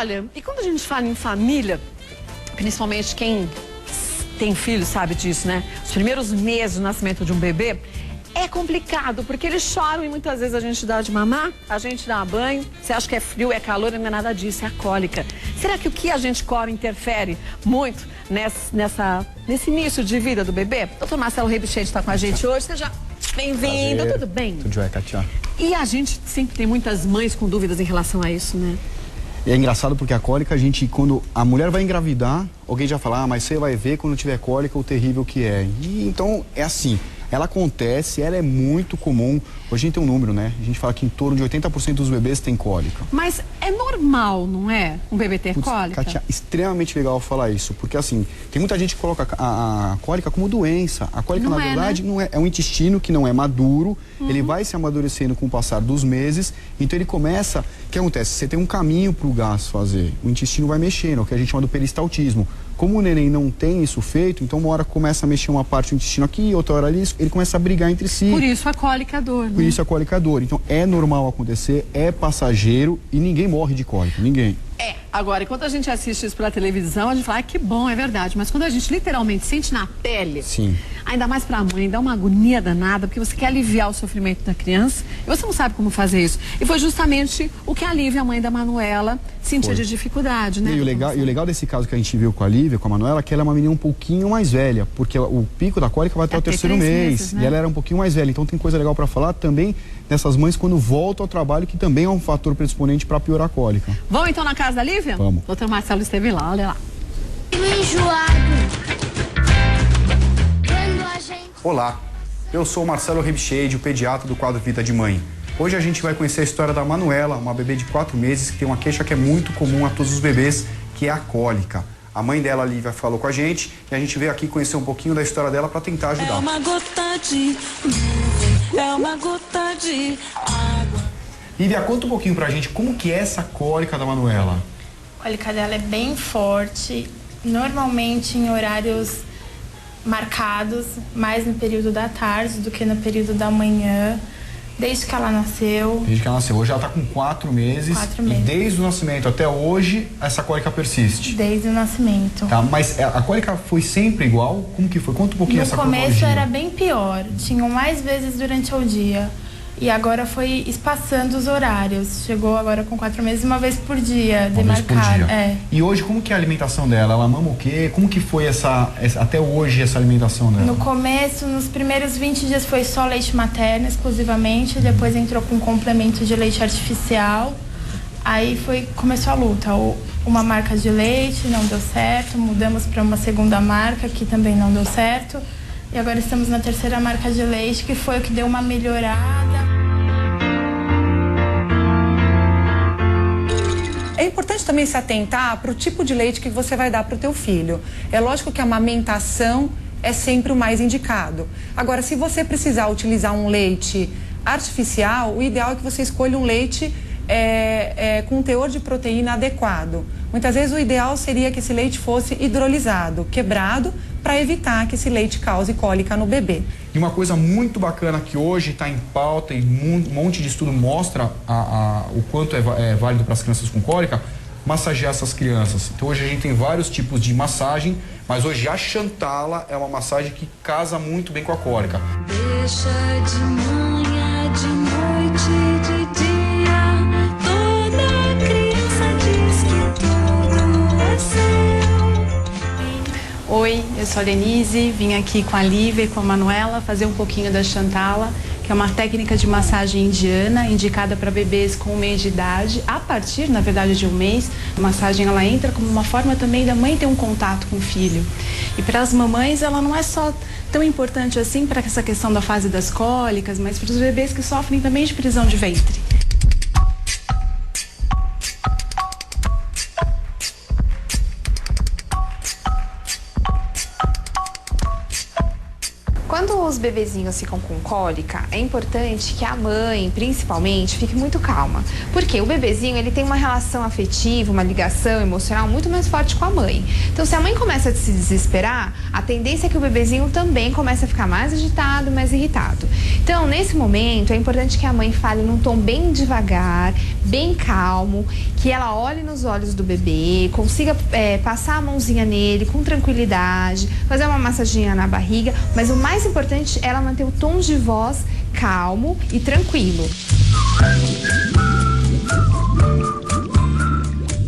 olha, e quando a gente fala em família, principalmente quem tem filho sabe disso, né? Os primeiros meses do nascimento de um bebê é complicado, porque eles choram e muitas vezes a gente dá de mamar, a gente dá banho, você acha que é frio, é calor, não é nada disso, é a cólica. Será que o que a gente come interfere muito nesse início de vida do bebê? Doutor Marcelo Rebichete está com a gente hoje, seja bem-vindo, tudo bem? Tudo jóia, Tatiana. E a gente sempre tem muitas mães com dúvidas em relação a isso, né? E é engraçado porque a cólica, quando a mulher vai engravidar, alguém já fala, mas você vai ver quando tiver cólica o terrível que é. E, então, é assim, ela acontece, ela é muito comum. Hoje a gente tem um número, né? A gente fala que em torno de 80% dos bebês tem cólica. Mas é normal, não é? Um bebê ter cólica? Katia, extremamente legal falar isso, porque assim, tem muita gente que coloca a cólica como doença. A cólica, na verdade, não é. É um intestino que não é maduro, ele vai se amadurecendo com o passar dos meses, então ele começa. O que acontece? Você tem um caminho para o gás fazer, o intestino vai mexendo, o que a gente chama do peristaltismo. Como o neném não tem isso feito, então uma hora começa a mexer uma parte do intestino aqui, outra hora ali, ele começa a brigar entre si. Por isso a cólica é dor, né? Por isso a cólica é dor. Então é normal acontecer, é passageiro e ninguém morre de cólica, ninguém. Agora, enquanto a gente assiste isso pela televisão, a gente fala, que bom, é verdade. Mas quando a gente literalmente sente na pele, sim, ainda mais pra mãe, dá uma agonia danada, porque você quer aliviar o sofrimento da criança e você não sabe como fazer isso. E foi justamente o que a Lívia, a mãe da Manuela, sentia de dificuldade, né? E o legal desse caso que a gente viu com a Lívia, com a Manuela, é que ela é uma menina um pouquinho mais velha, porque o pico da cólica vai até o terceiro mês, meses, né? E ela era um pouquinho mais velha. Então tem coisa legal pra falar também nessas mães quando voltam ao trabalho, que também é um fator predisponente para piorar a cólica. Vamos então na casa da Lívia? Vamos. Doutor Marcelo esteve lá, olha lá. Olá, eu sou o Marcelo Rebichete, o pediatra do quadro Vida de Mãe. Hoje a gente vai conhecer a história da Manuela, uma bebê de 4 meses que tem uma queixa que é muito comum a todos os bebês, que é a cólica. A mãe dela, a Lívia, falou com a gente e a gente veio aqui conhecer um pouquinho da história dela para tentar ajudar. É uma gota de nuvem, é uma gota de água. Lívia, conta um pouquinho pra gente como que é essa cólica da Manuela. A cólica dela é bem forte, normalmente em horários marcados, mais no período da tarde do que no período da manhã, desde que ela nasceu. Desde que ela nasceu. Hoje ela tá com 4 meses. 4 meses. E desde o nascimento até hoje, essa cólica persiste. Desde o nascimento. Tá, mas a cólica foi sempre igual? Como que foi? Conta um pouquinho essa cronologia. No começo era bem pior, tinham mais vezes durante o dia. E agora foi espaçando os horários. Chegou agora com 4 meses, uma vez por dia, demarcado. E hoje, como que é a alimentação dela? Ela mama o quê? Como que foi até hoje essa alimentação dela? No começo, nos primeiros 20 dias foi só leite materno exclusivamente, depois entrou com complemento de leite artificial. Aí começou a luta. Uma marca de leite não deu certo, mudamos para uma segunda marca que também não deu certo. E agora estamos na terceira marca de leite, que foi o que deu uma melhorada. É importante também se atentar para o tipo de leite que você vai dar para o teu filho. É lógico que a amamentação é sempre o mais indicado. Agora, se você precisar utilizar um leite artificial, o ideal é que você escolha um leite com um teor de proteína adequado. Muitas vezes o ideal seria que esse leite fosse hidrolisado, quebrado, para evitar que esse leite cause cólica no bebê. E uma coisa muito bacana que hoje está em pauta e um monte de estudo mostra o quanto é válido para as crianças com cólica, massagear essas crianças. Então hoje a gente tem vários tipos de massagem, mas hoje a Chantala é uma massagem que casa muito bem com a cólica. Deixa de manhã, de noite, de dia, toda criança diz que tudo é seu. Oi, eu sou a Denise, vim aqui com a Lívia e com a Manuela fazer um pouquinho da Chantala, que é uma técnica de massagem indiana indicada para bebês com 1 mês de idade, a partir, na verdade, de 1 mês. A massagem ela entra como uma forma também da mãe ter um contato com o filho. E para as mamães ela não é só tão importante assim para essa questão da fase das cólicas, mas para os bebês que sofrem também de prisão de ventre. Quando Quando os bebezinhos ficam com cólica, é importante que a mãe, principalmente, fique muito calma. Porque o bebezinho, ele tem uma relação afetiva, uma ligação emocional muito mais forte com a mãe. Então, se a mãe começa a se desesperar, a tendência é que o bebezinho também comece a ficar mais agitado, mais irritado. Então, nesse momento, é importante que a mãe fale num tom bem devagar, bem calmo, que ela olhe nos olhos do bebê, consiga passar a mãozinha nele com tranquilidade, fazer uma massaginha na barriga, mas o mais importante é ela manter o tom de voz calmo e tranquilo.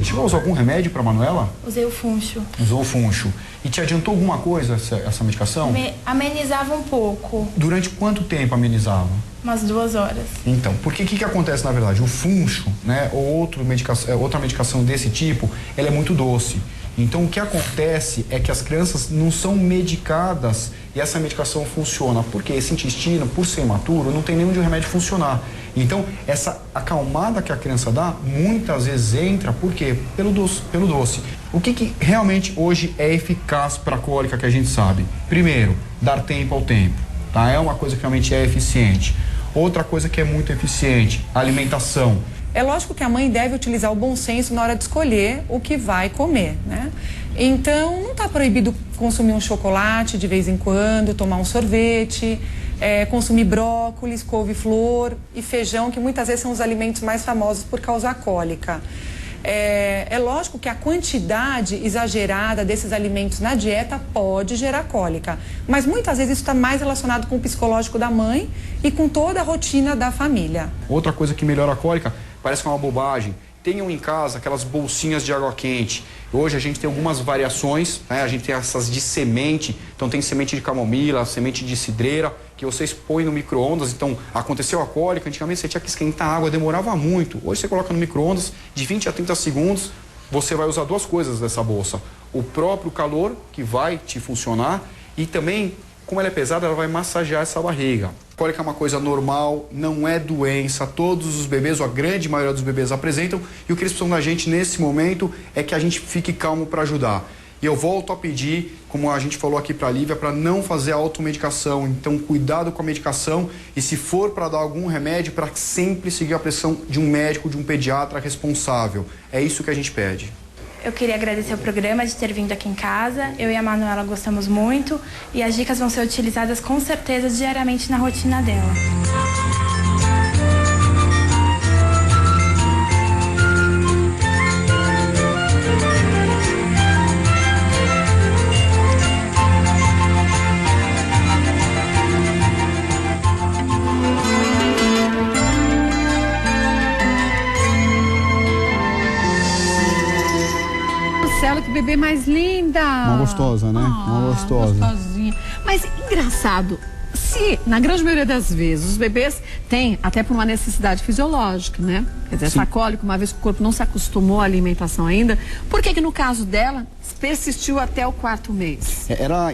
Chegou a usar algum remédio para Manuela? Usei o funcho. Usou o funcho. E te adiantou alguma coisa essa medicação? Amenizava um pouco. Durante quanto tempo amenizava? Umas 2 horas. Então, porque o que acontece na verdade? O funcho, né, ou outra medicação desse tipo, ela é muito doce. Então, o que acontece é que as crianças não são medicadas e essa medicação funciona. Porque esse intestino, por ser imaturo, não tem nenhum de remédio funcionar. Então, essa acalmada que a criança dá, muitas vezes entra, por quê? Pelo doce. O que realmente hoje é eficaz para a cólica que a gente sabe? Primeiro, dar tempo ao tempo, tá? É uma coisa que realmente é eficiente. Outra coisa que é muito eficiente, alimentação. É lógico que a mãe deve utilizar o bom senso na hora de escolher o que vai comer, né? Então, não está proibido consumir um chocolate de vez em quando, tomar um sorvete, consumir brócolis, couve-flor e feijão, que muitas vezes são os alimentos mais famosos por causar cólica. É lógico que a quantidade exagerada desses alimentos na dieta pode gerar cólica, mas muitas vezes isso está mais relacionado com o psicológico da mãe e com toda a rotina da família. Outra coisa que melhora a cólica, parece que é uma bobagem, tenham em casa aquelas bolsinhas de água quente. Hoje a gente tem algumas variações, né? A gente tem essas de semente, então tem semente de camomila, semente de cidreira, que vocês põem no micro-ondas. Então, aconteceu a cólica, antigamente você tinha que esquentar a água, demorava muito. Hoje você coloca no micro-ondas, de 20 a 30 segundos, você vai usar 2 coisas dessa bolsa. O próprio calor, que vai te funcionar, e também, como ela é pesada, ela vai massagear essa barriga. Cólica é uma coisa normal, não é doença, todos os bebês, ou a grande maioria dos bebês apresentam, e o que eles precisam da gente nesse momento é que a gente fique calmo para ajudar. E eu volto a pedir, como a gente falou aqui para a Lívia, para não fazer automedicação. Então, cuidado com a medicação e se for para dar algum remédio, para sempre seguir a pressão de um médico, de um pediatra responsável. É isso que a gente pede. Eu queria agradecer o programa de ter vindo aqui em casa. Eu e a Manuela gostamos muito e as dicas vão ser utilizadas com certeza diariamente na rotina dela. Que bebê mais linda! Uma gostosa, né? Uma gostosa. Gostosinha. Mas engraçado, se na grande maioria das vezes os bebês têm até por uma necessidade fisiológica, né? Quer dizer, essa cólica, uma vez que o corpo não se acostumou à alimentação ainda, por que no caso dela persistiu até o 4º mês? Era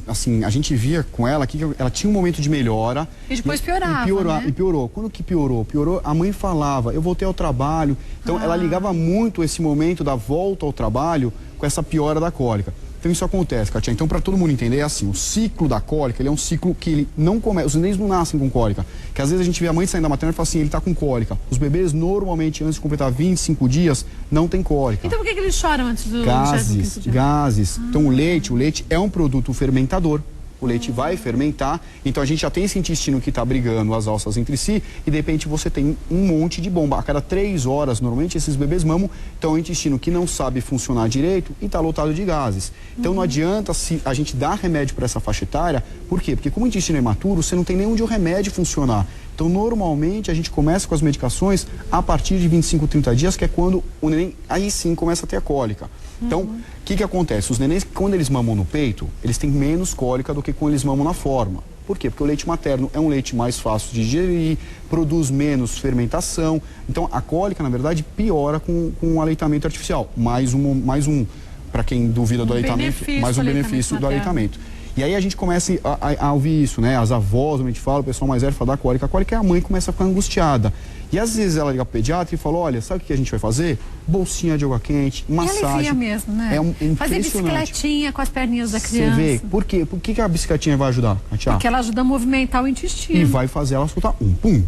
assim, a gente via com ela que ela tinha um momento de melhora. E depois piorava, né? E piorou. Quando que piorou? Piorou, a mãe falava, eu voltei ao trabalho. Então ela ligava muito esse momento da volta ao trabalho com essa piora da cólica. Então isso acontece, Katia. Então, para todo mundo entender, é assim, o ciclo da cólica, ele é um ciclo que ele não começa, os nenéns não nascem com cólica. Que às vezes a gente vê a mãe saindo da materna e fala assim, ele tá com cólica. Os bebês, normalmente, antes de completar 25 dias, não tem cólica. Então por que eles choram antes do Gases. Então o leite é um produto fermentador. O leite vai fermentar, então a gente já tem esse intestino que está brigando as alças entre si e de repente você tem um monte de bomba. A cada 3 horas, normalmente, esses bebês mamam, então é um intestino que não sabe funcionar direito e está lotado de gases. Então não adianta se a gente dar remédio para essa faixa etária, por quê? Porque como o intestino é imaturo, você não tem nem onde o remédio funcionar. Então, normalmente, a gente começa com as medicações a partir de 25, 30 dias, que é quando o neném, aí sim, começa a ter a cólica. Então, o que acontece? Os nenéns, quando eles mamam no peito, eles têm menos cólica do que quando eles mamam na forma. Por quê? Porque o leite materno é um leite mais fácil de digerir, produz menos fermentação. Então, a cólica, na verdade, piora com o aleitamento artificial. Mais um para quem duvida do aleitamento, mais um benefício do aleitamento. E aí a gente começa a ouvir isso, né? As avós, a gente fala, o pessoal mais velho fala da cólica. A cólica é a mãe que começa a ficar angustiada. E às vezes ela liga pro pediatra e fala, olha, sabe o que a gente vai fazer? Bolsinha de água quente, massagem. E alivia mesmo, né? É fazer bicicletinha com as perninhas da criança. Você vê, por quê? Por que a bicicletinha vai ajudar, Katia? Porque ela ajuda a movimentar o intestino. E vai fazer ela soltar pum.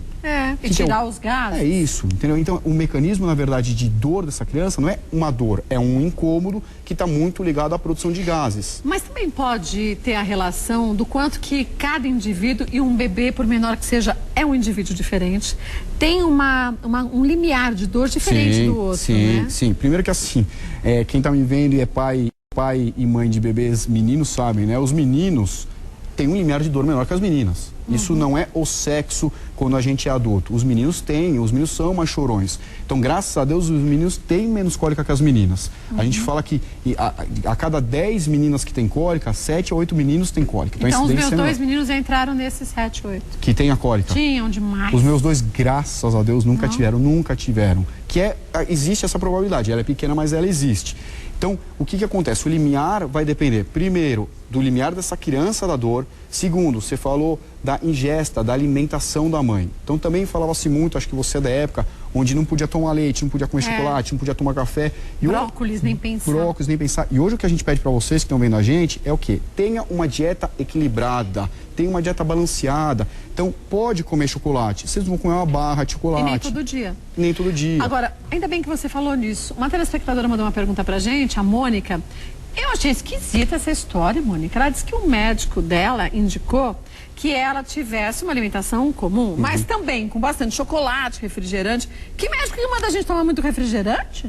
E tirar os gases. É isso, entendeu? Então, o mecanismo, na verdade, de dor dessa criança não é uma dor, é um incômodo que está muito ligado à produção de gases. Mas também pode ter a relação do quanto que cada indivíduo, e um bebê, por menor que seja, é um indivíduo diferente, tem um limiar de dor diferente do outro, né? Sim. Primeiro que assim, quem está me vendo e é pai e mãe de bebês meninos sabem, né? Os meninos têm um limiar de dor menor que as meninas. Isso não é o sexo quando a gente é adulto. Os meninos são mais chorões. Então, graças a Deus, os meninos têm menos cólica que as meninas. A gente fala que a cada 10 meninas que têm cólica, 7 a 8 meninos têm cólica. Então os meus 2 meninos entraram nesses 7, 8. Que tem a cólica? Tinham demais. Os meus 2, graças a Deus, nunca tiveram. Existe essa probabilidade. Ela é pequena, mas ela existe. Então, o que acontece? O limiar vai depender, primeiro, do limiar dessa criança da dor. Segundo, você falou da ingesta, da alimentação da mãe. Então, também falava-se muito, acho que você é da época, onde não podia tomar leite, não podia comer chocolate, não podia tomar café. Brócolis, nem pensar. E hoje o que a gente pede para vocês que estão vendo a gente é o quê? Tenha uma dieta equilibrada, tenha uma dieta balanceada. Então, pode comer chocolate. Vocês vão comer uma barra de chocolate. E nem todo dia. Nem todo dia. Agora, ainda bem que você falou nisso. Uma telespectadora mandou uma pergunta pra gente, a Mônica. Eu achei esquisita essa história, Mônica. Ela disse que o médico dela indicou que ela tivesse uma alimentação comum, mas também com bastante chocolate, refrigerante. Que médico que manda a gente tomar muito refrigerante?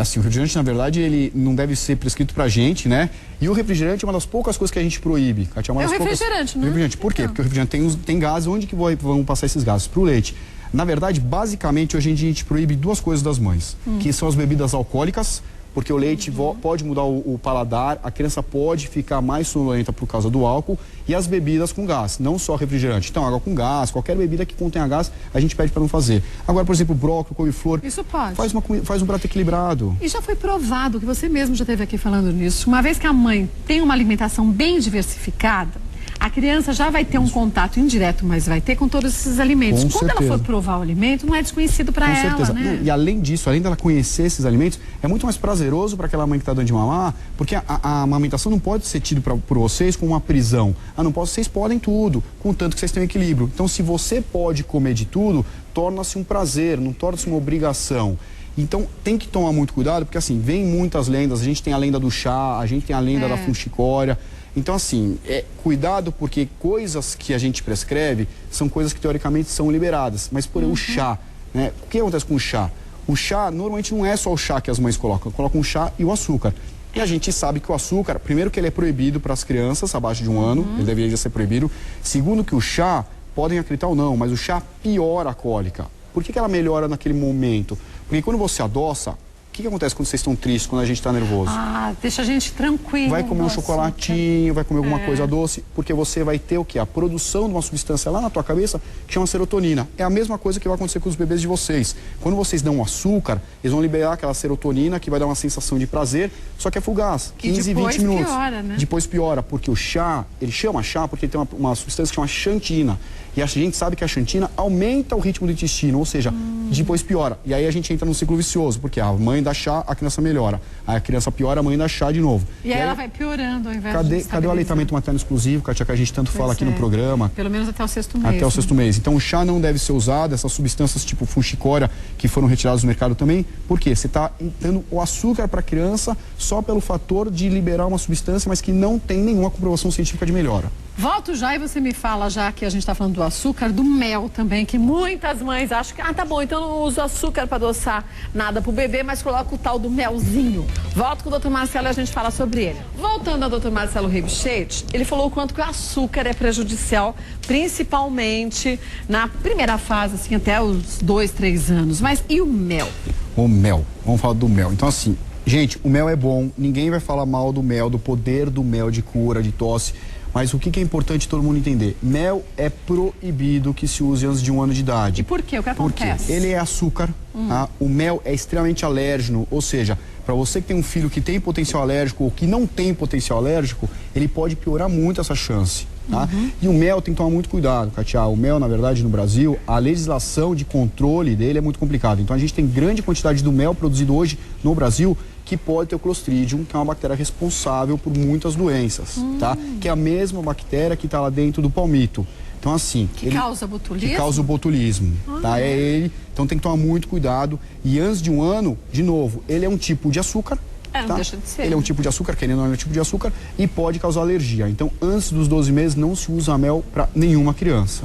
Assim, o refrigerante, na verdade, ele não deve ser prescrito pra gente, né? E o refrigerante é uma das poucas coisas que a gente proíbe. Katia, o refrigerante, né? Refrigerante. Por quê? Porque o refrigerante tem gases. Onde que vão passar esses gases? Pro leite. Na verdade, basicamente, hoje em dia a gente proíbe 2 coisas das mães, que são as bebidas alcoólicas, porque o leite pode mudar o paladar, a criança pode ficar mais sonolenta por causa do álcool, e as bebidas com gás, não só refrigerante. Então, água com gás, qualquer bebida que contenha gás, a gente pede para não fazer. Agora, por exemplo, brócolis, couve-flor. Isso pode. Faz um prato equilibrado. E já foi provado, que você mesmo já esteve aqui falando nisso, uma vez que a mãe tem uma alimentação bem diversificada, a criança já vai ter um contato indireto, mas vai ter com todos esses alimentos. Quando ela for provar o alimento, não é desconhecido para ela, certeza. né? E além disso, além dela conhecer esses alimentos, é muito mais prazeroso para aquela mãe que está dando de mamar, porque a amamentação não pode ser tida por vocês como uma prisão. Vocês podem tudo, contanto que vocês tenham equilíbrio. Então, se você pode comer de tudo, torna-se um prazer, não torna-se uma obrigação. Então, tem que tomar muito cuidado, porque assim, vem muitas lendas, a gente tem a lenda do chá, a gente tem a lenda da funchicória. Então, assim, cuidado, porque coisas que a gente prescreve são coisas que teoricamente são liberadas. Mas, por exemplo, o chá, né? O que acontece com o chá? O chá, normalmente, não é só o chá que as mães colocam o chá e o açúcar. E a gente sabe que o açúcar, primeiro que ele é proibido para as crianças abaixo de 1 ano, ele deveria ser proibido. Segundo que o chá, podem acreditar ou não, mas o chá piora a cólica. Por que ela melhora naquele momento? Porque quando você adoça, o que acontece quando vocês estão tristes, quando a gente está nervoso? Deixa a gente tranquilo. Vai comer um chocolatinho, vai comer alguma coisa doce, porque você vai ter o quê? A produção de uma substância lá na tua cabeça que chama serotonina. É a mesma coisa que vai acontecer com os bebês de vocês. Quando vocês dão açúcar, eles vão liberar aquela serotonina que vai dar uma sensação de prazer, só que é fugaz, 15, 20 minutos. Piora, né? Depois piora, porque o chá, ele chama chá porque ele tem uma substância que chama xantina. E a gente sabe que a xantina aumenta o ritmo do intestino, ou seja, depois piora. E aí a gente entra num ciclo vicioso, porque a mãe dá chá, a criança melhora. Aí a criança piora, a mãe dá chá de novo. E aí ela vai piorando ao invés de Cadê o aleitamento materno exclusivo, Katia, que a gente tanto fala aqui no programa? Pelo menos até o 6º mês. Até o 6º mês. Então o chá não deve ser usado, essas substâncias tipo funchicória que foram retiradas do mercado também. Por quê? Você está dando o açúcar para a criança só pelo fator de liberar uma substância, mas que não tem nenhuma comprovação científica de melhora. Volto já e você me fala, já que a gente está falando do açúcar, do mel também, que muitas mães acham que, tá bom, então eu não uso açúcar para adoçar nada pro bebê, mas coloco o tal do melzinho. Volto com o Dr. Marcelo e a gente fala sobre ele. Voltando ao Dr. Marcelo Ribichete, ele falou o quanto que o açúcar é prejudicial, principalmente na primeira fase, assim, até os 2, 3 anos. Mas e o mel? O mel, vamos falar do mel. Então assim, gente, o mel é bom, ninguém vai falar mal do mel, do poder do mel de cura, de tosse. Mas o que é importante todo mundo entender? Mel é proibido que se use antes de 1 ano de idade. E por quê? O que acontece? Porque ele é açúcar, tá? O mel é extremamente alérgeno, ou seja, para você que tem um filho que tem potencial alérgico ou que não tem potencial alérgico, ele pode piorar muito essa chance. Tá? E o mel tem que tomar muito cuidado, Katia. O mel, na verdade, no Brasil, a legislação de controle dele é muito complicada. Então a gente tem grande quantidade do mel produzido hoje no Brasil que pode ter o Clostridium, que é uma bactéria responsável por muitas doenças, tá? Que é a mesma bactéria que está lá dentro do palmito. Então, assim... Que causa botulismo? Que causa o botulismo, tá? É ele. Então tem que tomar muito cuidado. E antes de um ano, de novo, ele é um tipo de açúcar. Não tá? deixa de ser. Ele é um tipo de açúcar, que ele não é um tipo de açúcar, e pode causar alergia. Então, antes dos 12 meses, não se usa mel para nenhuma criança.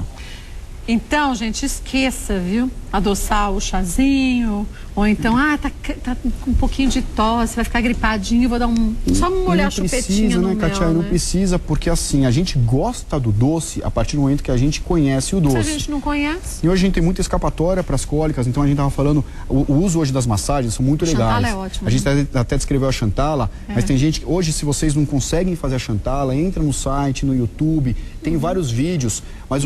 Então, gente, esqueça, viu? Adoçar o chazinho, ou então, tá com um pouquinho de tosse, vai ficar gripadinho, vou dar só molhar a chupetinha no mel, Katia, não precisa, porque assim, a gente gosta do doce a partir do momento que a gente conhece o doce. Se a gente não conhece. E hoje a gente tem muita escapatória para as cólicas, então a gente tava falando, o uso hoje das massagens são muito legais. Chantala é ótimo. A gente até descreveu a Chantala, mas tem gente que, hoje, se vocês não conseguem fazer a Chantala, entra no site, no YouTube, tem vários vídeos, mas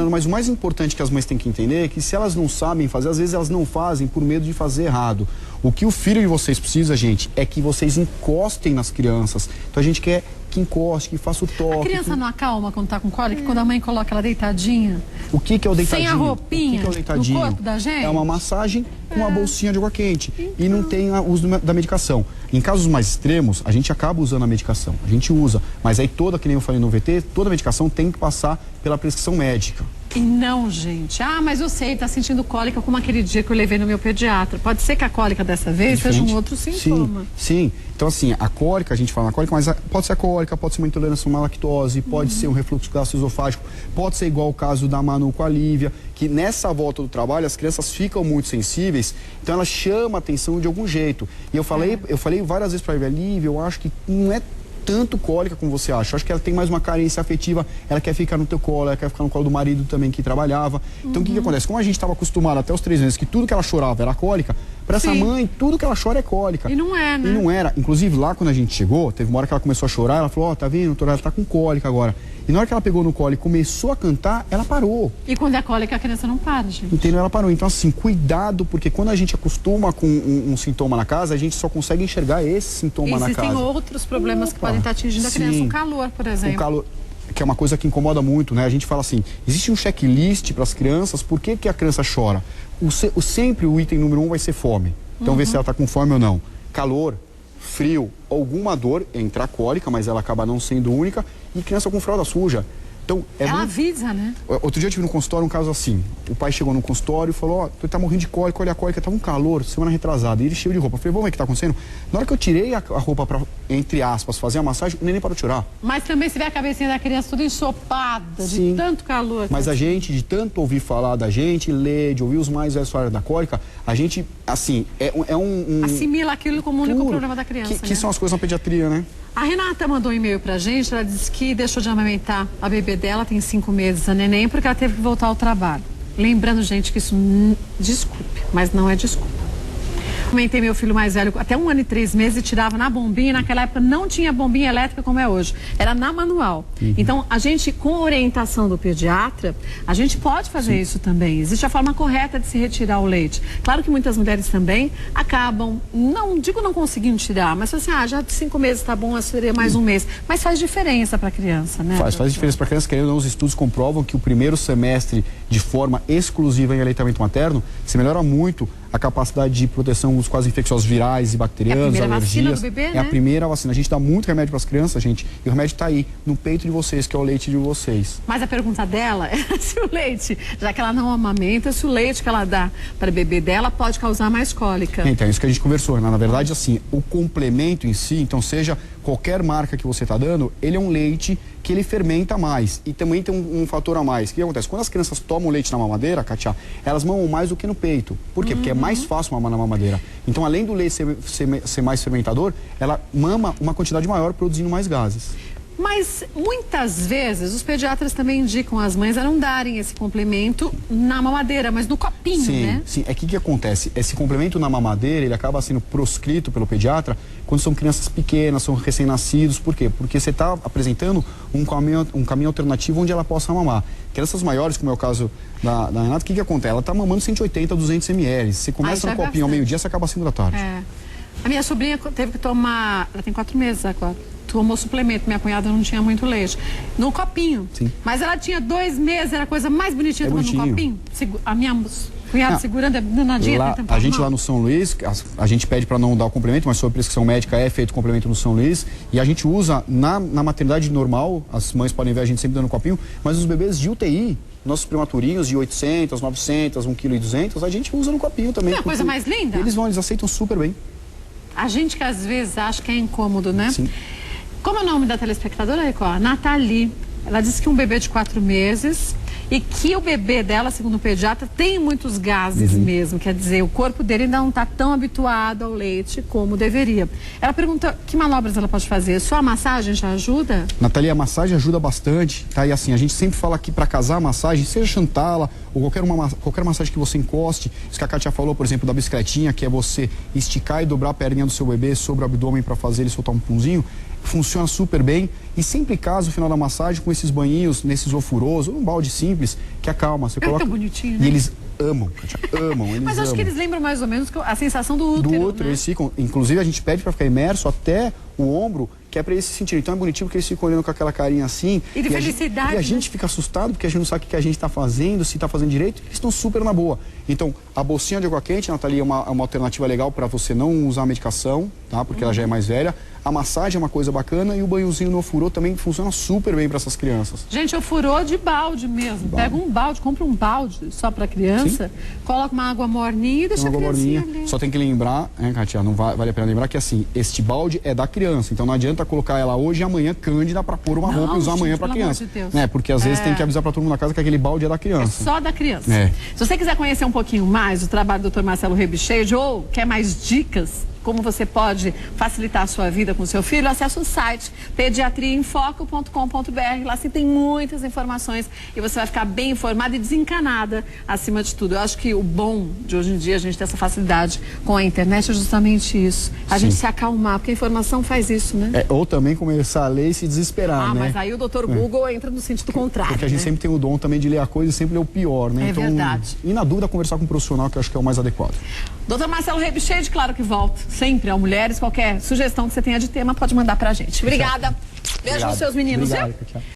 mas o mais importante que as mães têm que entender é que se elas não sabem fazer, às vezes elas não fazem por medo de fazer errado. O que o filho de vocês precisa, gente, é que vocês encostem nas crianças. Então a gente quer que encoste, que faça o toque. A criança não acalma quando tá com cólica, quando a mãe coloca ela deitadinha? O que é o deitadinho? Sem a roupinha? O que é o deitadinho? No corpo da gente? É uma massagem com uma bolsinha de água quente. E não tem o uso da medicação. Em casos mais extremos, a gente acaba usando a medicação. A gente usa. Mas aí que nem eu falei no VT, toda a medicação tem que passar pela prescrição médica. E não, gente. Mas eu sei, tá sentindo cólica como aquele dia que eu levei no meu pediatra. Pode ser que a cólica dessa vez seja um outro sintoma. Sim. Então, assim, a cólica, a gente fala na cólica, mas pode ser a cólica, pode ser uma intolerância a uma lactose, pode ser um refluxo gastroesofágico, pode ser igual o caso da Manu com a Lívia, que nessa volta do trabalho as crianças ficam muito sensíveis, então ela chama a atenção de algum jeito. E eu falei várias vezes pra Lívia, eu acho que não é tanto cólica como você acha. Eu acho que ela tem mais uma carência afetiva, ela quer ficar no teu colo, ela quer ficar no colo do marido também que trabalhava. Então o que acontece? Como a gente estava acostumado até os 3 meses que tudo que ela chorava era cólica, para essa mãe, tudo que ela chora é cólica. E não é, né? E não era. Inclusive, lá quando a gente chegou, teve uma hora que ela começou a chorar, ela falou, tá vendo, doutora, ela tá com cólica agora. E na hora que ela pegou no colo e começou a cantar, ela parou. E quando é cólica, a criança não para, gente. Entendeu? Ela parou. Então, assim, cuidado, porque quando a gente acostuma com um sintoma na casa, a gente só consegue enxergar esse sintoma na casa. Existem outros problemas que podem estar atingindo a criança. O calor, por exemplo. O calor, que é uma coisa que incomoda muito, né? A gente fala assim, existe um checklist para as crianças, por que a criança chora? Sempre o item número 1 vai ser fome. Então, vê se ela está com fome ou não. Calor, frio, alguma dor, entra a cólica, mas ela acaba não sendo única, e criança com fralda suja. Então, ela avisa, né? Outro dia eu tive no consultório um caso assim. O pai chegou no consultório e falou, tu tá morrendo de cólica, olha a cólica, tava um calor, semana retrasada. E ele cheio de roupa. Eu falei, vamos ver o que tá acontecendo? Na hora que eu tirei a roupa pra, entre aspas, fazer a massagem, o neném parou de chorar. Mas também se vê a cabecinha da criança toda ensopada, de tanto calor. Mas a gente, de tanto ouvir falar da gente, ler, de ouvir os mais velhos falar da cólica, a gente, assim, assimila aquilo como o único problema da criança, que são as coisas na pediatria, né? A Renata mandou um e-mail pra gente, ela disse que deixou de amamentar a bebê dela, tem 5 meses, a neném, porque ela teve que voltar ao trabalho. Lembrando, gente, que isso, desculpe, mas não é desculpa. Amamentei meu filho mais velho até 1 ano e 3 meses e tirava na bombinha, e naquela época não tinha bombinha elétrica como é hoje, era na manual. Então, a gente, com orientação do pediatra, a gente pode fazer isso também. Existe a forma correta de se retirar o leite. Claro que muitas mulheres também acabam, não conseguindo tirar, mas assim, já de 5 meses tá bom, seria mais 1 mês. Mas faz diferença para a criança, né? Faz diferença para a criança, querendo ou não, os estudos comprovam que o primeiro semestre, de forma exclusiva em aleitamento materno, se melhora muito a capacidade de proteção dos quase infecciosos virais e bacterianos, alergias. É a primeira vacina do bebê, né? É a primeira vacina. A gente dá muito remédio para as crianças, gente, e o remédio está aí, no peito de vocês, que é o leite de vocês. Mas a pergunta dela é se o leite, já que ela não amamenta, se o leite que ela dá para o bebê dela pode causar mais cólica. Então, é isso que a gente conversou, né? Na verdade, assim, o complemento em si, então seja qualquer marca que você está dando, ele é um leite que ele fermenta mais. E também tem um fator a mais. O que acontece? Quando as crianças tomam leite na mamadeira, Katia, elas mamam mais do que no peito. Por quê? Porque é mais fácil mamar na mamadeira. Então, além do leite ser mais fermentador, ela mama uma quantidade maior, produzindo mais gases. Mas, muitas vezes, os pediatras também indicam as mães a não darem esse complemento na mamadeira, mas no copinho, né? Sim, é que acontece? Esse complemento na mamadeira, ele acaba sendo proscrito pelo pediatra quando são crianças pequenas, são recém-nascidos. Por quê? Porque você está apresentando um caminho alternativo onde ela possa mamar. Crianças maiores, como é o caso da Renata, o que acontece? Ela está mamando 180, 200 ml. Você começa no copinho ao meio-dia, você acaba às 5 da tarde. A minha sobrinha teve que tomar, ela tem 4 meses agora, tomou suplemento, minha cunhada não tinha muito leite, no copinho. Sim. Mas ela tinha 2 meses, era a coisa mais bonitinha tomando no copinho. A minha cunhada segurando na dieta. A gente lá no São Luís, a gente pede para não dar o complemento, mas sob prescrição médica é feito complemento no São Luís, e a gente usa na maternidade normal, as mães podem ver a gente sempre dando copinho, mas os bebês de UTI, nossos prematurinhos de 800, 900, 1,2 kg, a gente usa no copinho também. Não é a coisa mais linda? Eles aceitam super bem. A gente que às vezes acha que é incômodo, né? Sim. Como é o nome da telespectadora, Record? Nathalie. Ela disse que um bebê de 4 meses e que o bebê dela, segundo o pediatra, tem muitos gases mesmo. Quer dizer, o corpo dele ainda não está tão habituado ao leite como deveria. Ela pergunta que manobras ela pode fazer. Só a massagem já ajuda? Nathalie, a massagem ajuda bastante, tá? E assim, a gente sempre fala que para casar a massagem, seja Chantala ou qualquer massagem que você encoste, isso que a Kátia falou, por exemplo, da bicicletinha, que é você esticar e dobrar a perninha do seu bebê sobre o abdômen para fazer ele soltar um punzinho, funciona super bem. E sempre casa o final da massagem com esses banhinhos, nesses ofurôs, ou um balde simples, que acalma. Você coloca... É tão bonitinho, né? E eles amam, Kátia, amam. Eles Mas acho amam. que eles lembram mais ou menos a sensação do útero, Do útero, né? eles ficam... Inclusive, a gente pede para ficar imerso até o ombro, que é para eles se sentirem. Então é bonitinho porque eles ficam olhando com aquela carinha assim. E de felicidade. E a gente fica assustado porque a gente não sabe o que a gente está fazendo, se está fazendo direito. Eles estão super na boa. Então, a bolsinha de água quente, Nathalie, é uma alternativa legal para você não usar a medicação, tá? Porque ela já é mais velha. A massagem é uma coisa bacana e o banhozinho no ofurô também funciona super bem para essas crianças. Gente, ofurô de balde mesmo. Pega um balde, compra um balde só para criança, coloca uma água morninha e deixa a criancinha ali. Só tem que lembrar, Kátia, não vale a pena lembrar que assim, este balde é da criança. Então não adianta colocar ela hoje e amanhã cândida para pôr uma roupa e usar amanhã para criança. Né? Porque às vezes tem que avisar para todo mundo na casa que aquele balde é da criança. É só da criança. É. Se você quiser conhecer um pouquinho mais o trabalho do Dr. Marcelo Rebichejo ou quer mais dicas como você pode facilitar a sua vida com o seu filho, acesse o site pediatriaemfoco.com.br. Lá sim tem muitas informações e você vai ficar bem informada e desencanada acima de tudo. Eu acho que o bom de hoje em dia a gente ter essa facilidade com a internet é justamente isso. A gente se acalmar, porque a informação faz isso, né? Ou também começar a ler e se desesperar, né? Mas aí o Dr. Google entra no sentido contrário. Porque a gente sempre tem o dom também de ler a coisa e sempre ler o pior, né? É verdade. E na dúvida, conversar com um profissional, que eu acho que é o mais adequado. Dr. Marcelo Rebichejo, claro que volta sempre ao Mulheres. Qualquer sugestão que você tenha de tema, pode mandar pra gente. Obrigada. Beijo nos seus meninos, Obrigado, viu? Kátia.